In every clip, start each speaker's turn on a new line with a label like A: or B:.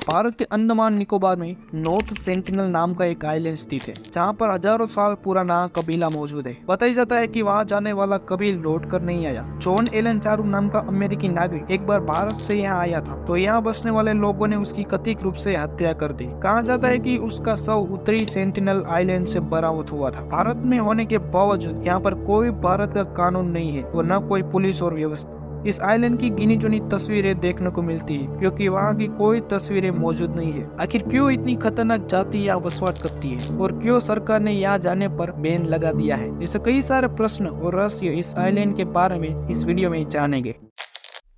A: भारत के अंडमान निकोबार में north sentinel नाम का एक आइलैंड स्थित है, जहाँ पर हजारों साल पुराना कबीला मौजूद है। बताया जाता है कि वहाँ जाने वाला कभी लौट कर नहीं आया। जॉन एलन चारू नाम का अमेरिकी नागरिक एक बार भारत से यहाँ आया था, तो यहाँ बसने वाले लोगों ने उसकी कथित रूप से हत्या कर दी। कहा जाता है कि उसका शव उत्तरी सेंटिनल आइलैंड से बरामद हुआ था। भारत में होने के बावजूद यहाँ पर कोई भारत का कानून नहीं है और न कोई पुलिस और व्यवस्था। इस आइलैंड की गिनी चुनी तस्वीरें देखने को मिलती है, क्योंकि वहाँ की कोई तस्वीरें मौजूद नहीं है। आखिर क्यों इतनी खतरनाक जाति यहाँ वसवाट करती है और क्यों सरकार ने यहाँ जाने पर बैन लगा दिया है? ऐसे कई सारे प्रश्न और रहस्य इस आइलैंड के बारे में इस वीडियो में जानेंगे।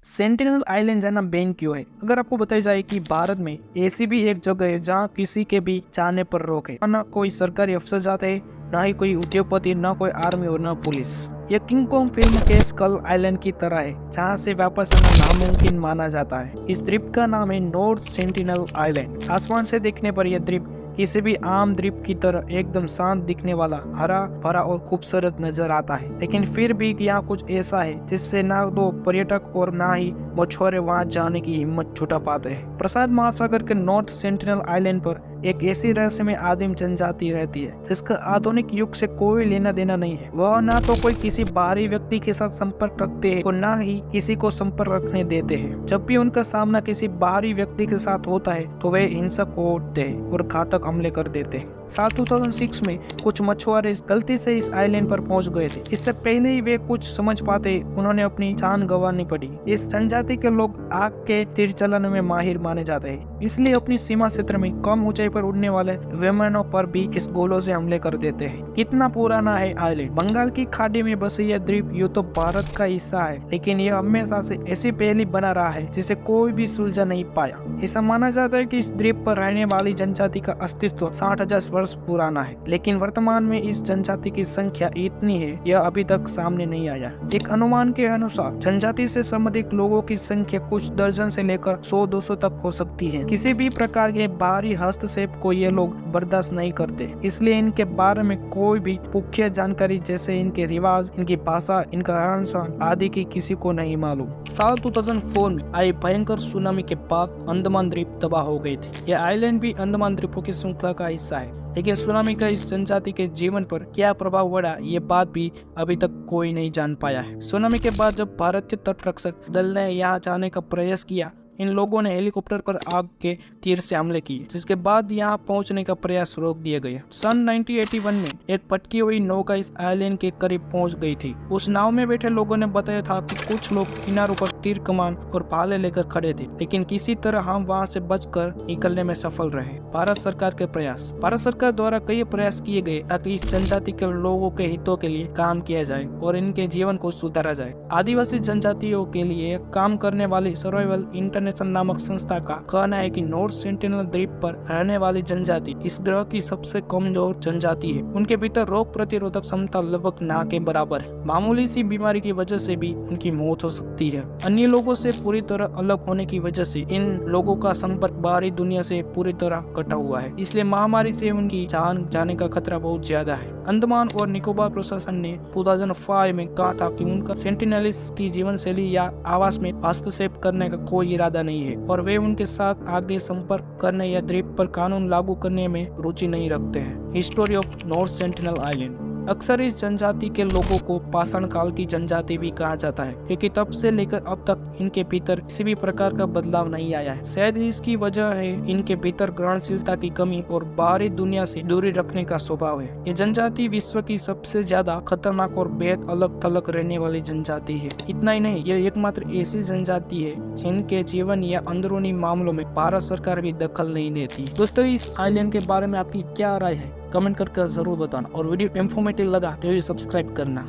A: सेंटिनल आइलैंड जाना बैन क्यों है? अगर आपको बताई जाए कि भारत में ऐसी भी एक जगह है जहाँ किसी के भी जाने पर रोक है, न कोई सरकारी अफसर जाते हैं, न ही कोई उद्योगपति, न कोई आर्मी और न पुलिस। यह किंग कॉन्ग फिल्म के स्कल आइलैंड की तरह है, जहाँ से वापस आना नामुमकिन माना जाता है। इस द्वीप का नाम है नॉर्थ सेंटिनल आइलैंड। आसमान से देखने पर यह द्वीप किसी भी आम द्वीप की तरह एकदम शांत दिखने वाला, हरा भरा और खूबसूरत नजर आता है, लेकिन फिर भी यहाँ कुछ ऐसा है जिससे ना तो पर्यटक और ना ही मछुआरे वहाँ जाने की हिम्मत जुटा पाते हैं। प्रशांत महासागर के नॉर्थ सेंटिनल आइलैंड पर एक ऐसी रहस्यमय आदिम जनजाति रहती है जिसका आधुनिक युग से कोई लेना देना नहीं है। वह ना तो कोई किसी बाहरी व्यक्ति के साथ संपर्क रखते हैं और ना ही किसी को संपर्क रखने देते हैं। जब भी उनका सामना किसी बाहरी व्यक्ति के साथ होता है तो वे हिंसक हो उठते हैं और घातक हमले कर देते हैं। साल 2006 में कुछ मछुआरे गलती से इस आइलैंड पर पहुंच गए थे। इससे पहले ही वे कुछ समझ पाते उन्होंने अपनी जान गंवानी पड़ी। इस जनजाति के लोग आग के तीर चलाने में माहिर माने जाते हैं, इसलिए अपनी सीमा क्षेत्र में कम ऊंचाई पर उड़ने वाले विमानों पर भी इस गोलों से हमले कर देते हैं। कितना पुराना है आइलैंड? बंगाल की खाड़ी में बसे यह द्वीप यूं तो भारत का हिस्सा है, लेकिन यह हमेशा से ऐसी पहेली बना रहा है जिसे कोई भी सुलझा नहीं पाया। ऐसा माना जाता है कि इस द्वीप पर रहने वाली जनजाति का अस्तित्व 60,000 वर्ष पुराना है, लेकिन वर्तमान में इस जनजाति की संख्या इतनी है यह अभी तक सामने नहीं आया। एक अनुमान के अनुसार जनजाति से संबंधित लोगों की संख्या कुछ दर्जन से लेकर 100-200 तक हो सकती है। किसी भी प्रकार के बाहरी हस्तक्षेप को ये लोग बर्दाश्त नहीं करते, इसलिए इनके बारे में कोई भी पुख्ता जानकारी जैसे इनके रिवाज, इनकी भाषा, इनका रहन सहन आदि की किसी को नहीं मालूम। साल 2004 में आई भयंकर सुनामी के बाद अंडमान द्वीप तबाह हो गए थे। यह आइलैंड भी अंडमान द्वीपों की श्रृंखला का हिस्सा है, लेकिन सुनामी का इस जनजाति के जीवन पर क्या प्रभाव पड़ा ये बात भी अभी तक कोई नहीं जान पाया है। सुनामी के बाद जब भारतीय तटरक्षक दल ने यहाँ जाने का प्रयास किया, इन लोगों ने हेलीकॉप्टर पर आग के तीर से हमले किए, जिसके बाद यहाँ पहुंचने का प्रयास रोक दिया गया। सन 1981 में एक भटकी हुई नौका इस आइलैंड के करीब पहुंच गई थी। उस नाव में बैठे लोगों ने बताया था कि कुछ लोग किनारों पर तीर कमान और भाले लेकर खड़े थे, लेकिन किसी तरह हम वहां से बचकर निकलने में सफल रहे। भारत सरकार के प्रयास। भारत सरकार द्वारा कई प्रयास किए गए ताकि इस जनजाति के लोगों के हितों के लिए काम किया जाए और इनके जीवन को सुधारा जाए। आदिवासी जनजातियों के लिए काम करने वाली सर्वाइवल इंटरनेशनल नामक संस्था का कहना है कि नॉर्थ सेंटिनल द्वीप पर रहने वाली जनजाति इस ग्रह की सबसे कमजोर जनजाति है। उनके भीतर रोग प्रतिरोधक क्षमता लगभग ना के बराबर है। मामूली सी बीमारी की वजह से भी उनकी मौत हो सकती है। अन्य लोगों से पूरी तरह अलग होने की वजह से इन लोगों का संपर्क बाहरी दुनिया से पूरी तरह कटा हुआ है, इसलिए महामारी से उनकी जान जाने का खतरा बहुत ज्यादा है। अंडमान और निकोबार प्रशासन ने 2005 में कहा था कि उनका सेंटिनलीज की जीवन शैली या आवास में हस्तक्षेप करने का कोई इरादा नहीं है और वे उनके साथ आगे संपर्क करने या द्वीप पर कानून लागू करने में रुचि नहीं रखते हैं। History of north sentinel island. अक्सर इस जनजाति के लोगों को पाषाण काल की जनजाति भी कहा जाता है, क्योंकि तब से लेकर अब तक इनके भीतर किसी भी प्रकार का बदलाव नहीं आया है। शायद इसकी वजह है इनके भीतर ग्रहणशीलता की कमी और बाहरी दुनिया से दूरी रखने का स्वभाव है। ये जनजाति विश्व की सबसे ज्यादा खतरनाक और बेहद अलग थलग रहने वाली जनजाति है। इतना ही नहीं, ये एकमात्र ऐसी जनजाति है जिनके जीवन या अंदरूनी मामलों में भारत सरकार भी दखल नहीं देती। दोस्तों, इस आइलैंड के बारे में आपकी क्या राय है? कमेंट करके जरूर बताना और वीडियो इंफॉर्मेटिव लगा तो सब्सक्राइब करना।